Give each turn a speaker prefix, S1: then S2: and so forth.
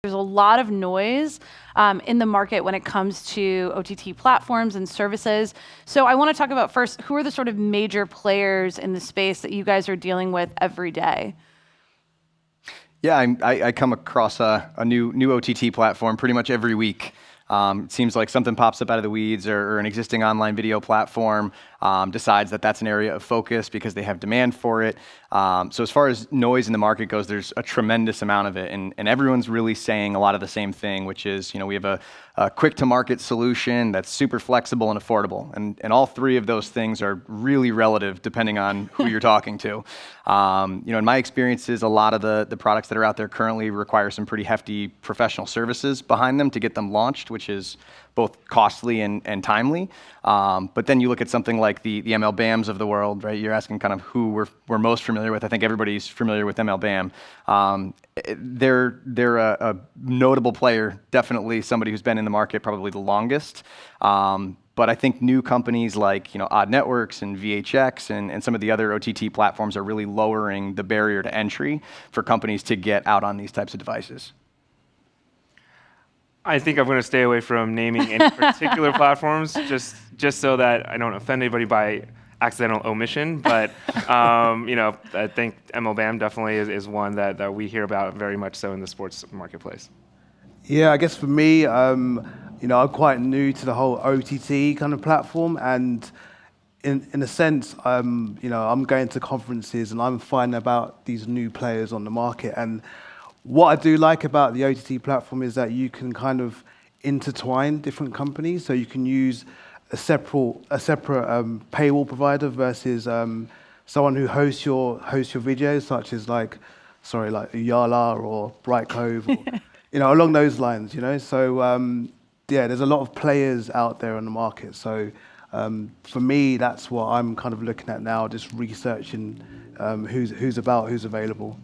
S1: There's a lot of noise in the market when it comes to OTT platforms and services. So I want to talk about first, who are the sort of major players in the space that you guys are dealing with every day?
S2: Yeah, I come across a new OTT platform pretty much every week. It seems like something pops up out of the weeds, or an existing online video platform decides that that's an area of focus because they have demand for it. So as far as noise in the market goes, there's a tremendous amount of it, and everyone's really saying a lot of the same thing, which is, we have a quick-to-market solution that's super flexible and affordable, and all three of those things are really relative depending on who you're talking to. In my experiences, a lot of the products that are out there currently require some pretty hefty professional services behind them to get them launched, which is both costly and timely. But then you look at something like the MLBAMs of the world, right? You're asking kind of who we're most familiar with. I think everybody's familiar with MLBAM. They're a notable player, definitely somebody who's been in the market probably the longest. But I think new companies like Odd Networks and VHX and some of the other OTT platforms are really lowering the barrier to entry for companies to get out on these types of devices.
S3: I think I'm going to stay away from naming any particular platforms, just so that I don't offend anybody by accidental omission. But I think MLBAM definitely is one that we hear about very much so in the sports marketplace.
S4: Yeah, I guess for me, I'm quite new to the whole OTT kind of platform, and in a sense, I'm going to conferences and I'm finding about these new players on the market. And what I do like about the OTT platform is that you can kind of intertwine different companies, so you can use a separate paywall provider versus someone who hosts your videos, such as like Yala or Bright Cove, or, along those lines. So there's a lot of players out there on the market. So for me, that's what I'm kind of looking at now, just researching who's available.